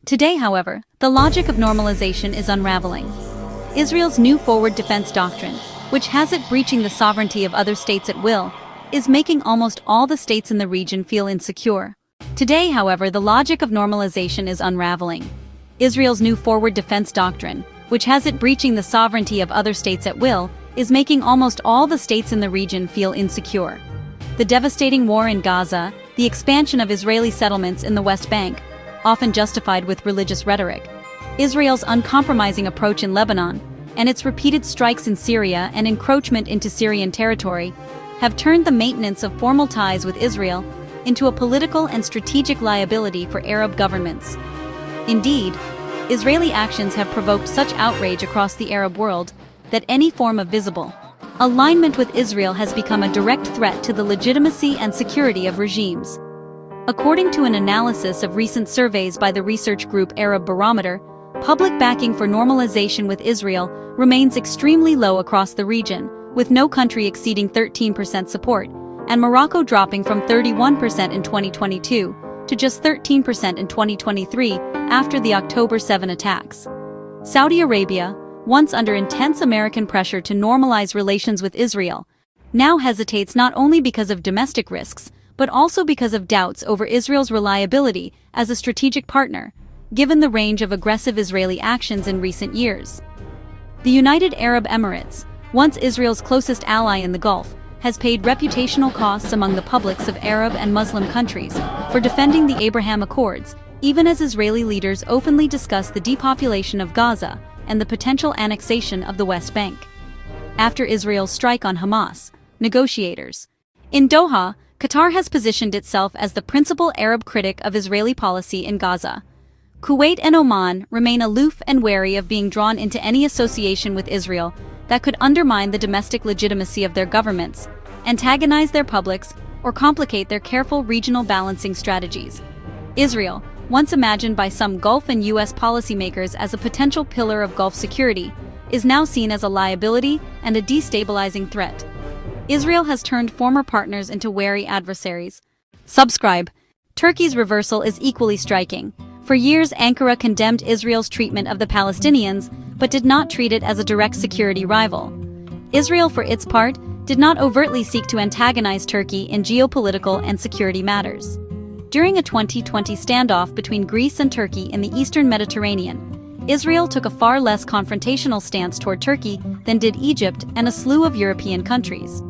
Today, however, the logic of normalization is unraveling. Israel's new forward defense doctrine, which has it breaching the sovereignty of other states at will, is making almost all the states in the region feel insecure. Today, however, the logic of normalization is unraveling. Israel's new forward defense doctrine, which has it breaching the sovereignty of other states at will, is making almost all the states in the region feel insecure. The devastating war in Gaza, the expansion of Israeli settlements in the West Bank, often justified with religious rhetoric, Israel's uncompromising approach in Lebanon, and its repeated strikes in Syria and encroachment into Syrian territory, have turned the maintenance of formal ties with Israel into a political and strategic liability for Arab governments. Indeed, Israeli actions have provoked such outrage across the Arab world that any form of visible alignment with Israel has become a direct threat to the legitimacy and security of regimes. According to an analysis of recent surveys by the research group Arab Barometer, public backing for normalization with Israel remains extremely low across the region, with no country exceeding 13% support, and Morocco dropping from 31% in 2022 to just 13% in 2023 after the October 7 attacks. Saudi Arabia, once under intense American pressure to normalize relations with Israel, now hesitates not only because of domestic risks, but also because of doubts over Israel's reliability as a strategic partner, given the range of aggressive Israeli actions in recent years. The United Arab Emirates, once Israel's closest ally in the Gulf, has paid reputational costs among the publics of Arab and Muslim countries for defending the Abraham Accords, even as Israeli leaders openly discuss the depopulation of Gaza and the potential annexation of the West Bank. After Israel's strike on Hamas, negotiators in Doha, Qatar has positioned itself as the principal Arab critic of Israeli policy in Gaza. Kuwait and Oman remain aloof and wary of being drawn into any association with Israel that could undermine the domestic legitimacy of their governments, antagonize their publics, or complicate their careful regional balancing strategies. Israel, once imagined by some Gulf and U.S. policymakers as a potential pillar of Gulf security, is now seen as a liability and a destabilizing threat. Israel has turned former partners into wary adversaries. Subscribe. Turkey's reversal is equally striking. For years, Ankara condemned Israel's treatment of the Palestinians, but did not treat it as a direct security rival. Israel, for its part, did not overtly seek to antagonize Turkey in geopolitical and security matters. During a 2020 standoff between Greece and Turkey in the eastern Mediterranean, Israel took a far less confrontational stance toward Turkey than did Egypt and a slew of European countries.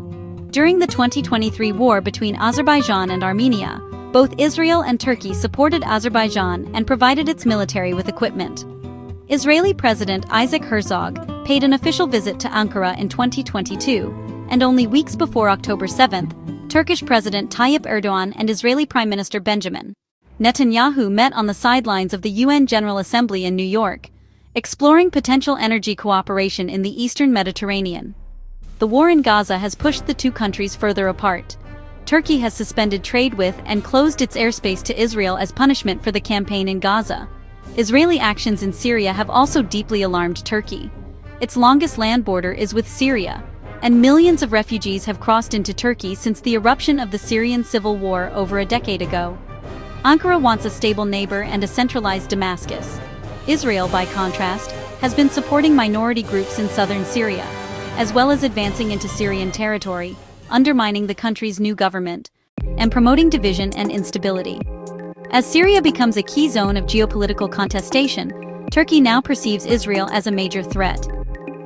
During the 2023 war between Azerbaijan and Armenia, both Israel and Turkey supported Azerbaijan and provided its military with equipment. Israeli President Isaac Herzog paid an official visit to Ankara in 2022, and only weeks before October 7, Turkish President Tayyip Erdogan and Israeli Prime Minister Benjamin Netanyahu met on the sidelines of the UN General Assembly in New York, exploring potential energy cooperation in the eastern Mediterranean. The war in Gaza has pushed the two countries further apart. Turkey has suspended trade with and closed its airspace to Israel as punishment for the campaign in Gaza. Israeli actions in Syria have also deeply alarmed Turkey. Its longest land border is with Syria, and millions of refugees have crossed into Turkey since the eruption of the Syrian civil war over a decade ago. Ankara wants a stable neighbor and a centralized Damascus. Israel, by contrast, has been supporting minority groups in southern Syria, as well as advancing into Syrian territory, undermining the country's new government, and promoting division and instability. As Syria becomes a key zone of geopolitical contestation, Turkey now perceives Israel as a major threat.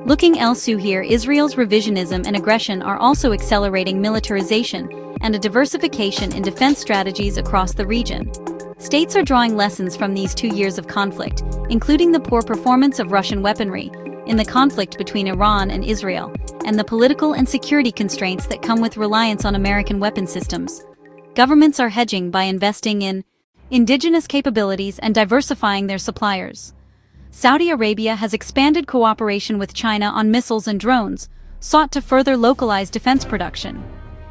Looking elsewhere, Israel's revisionism and aggression are also accelerating militarization and a diversification in defense strategies across the region. States are drawing lessons from these 2 years of conflict, including the poor performance of Russian weaponry in the conflict between Iran and Israel, and the political and security constraints that come with reliance on American weapon systems. Governments are hedging by investing in indigenous capabilities and diversifying their suppliers. Saudi Arabia has expanded cooperation with China on missiles and drones, sought to further localize defense production,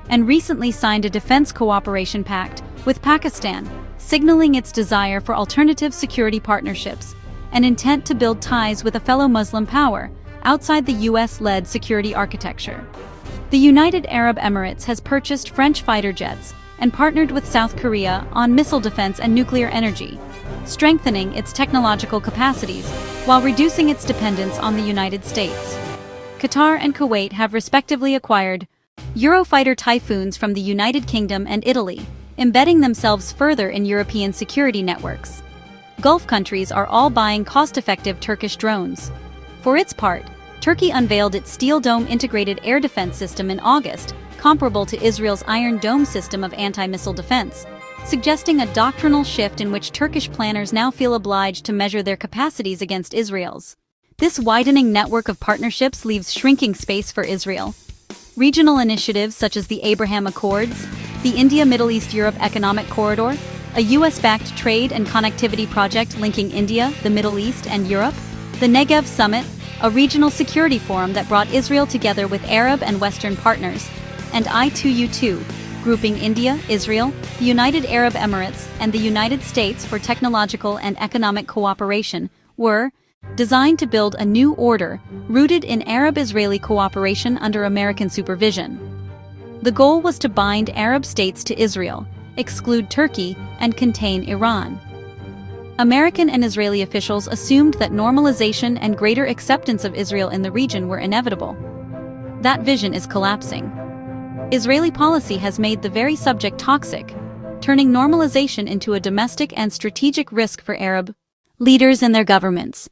and recently signed a defense cooperation pact with Pakistan, signaling its desire for alternative security partnerships, an intent to build ties with a fellow Muslim power outside the US-led security architecture. The United Arab Emirates has purchased French fighter jets and partnered with South Korea on missile defense and nuclear energy, strengthening its technological capacities while reducing its dependence on the United States. Qatar and Kuwait have respectively acquired Eurofighter Typhoons from the United Kingdom and Italy, embedding themselves further in European security networks. Gulf countries are all buying cost-effective Turkish drones. For its part, Turkey unveiled its Steel Dome integrated air defense system in August, comparable to Israel's Iron Dome system of anti-missile defense, suggesting a doctrinal shift in which Turkish planners now feel obliged to measure their capacities against Israel's. This widening network of partnerships leaves shrinking space for Israel. Regional initiatives such as the Abraham Accords, the India-Middle East-Europe Economic Corridor, a US-backed trade and connectivity project linking India, the Middle East, and Europe, the Negev Summit, a regional security forum that brought Israel together with Arab and Western partners, and I2U2, grouping India, Israel, the United Arab Emirates, and the United States for technological and economic cooperation, were designed to build a new order rooted in Arab-Israeli cooperation under American supervision. The goal was to bind Arab states to Israel, exclude Turkey, and contain Iran. American and Israeli officials assumed that normalization and greater acceptance of Israel in the region were inevitable. That vision is collapsing. Israeli policy has made the very subject toxic, turning normalization into a domestic and strategic risk for Arab leaders and their governments.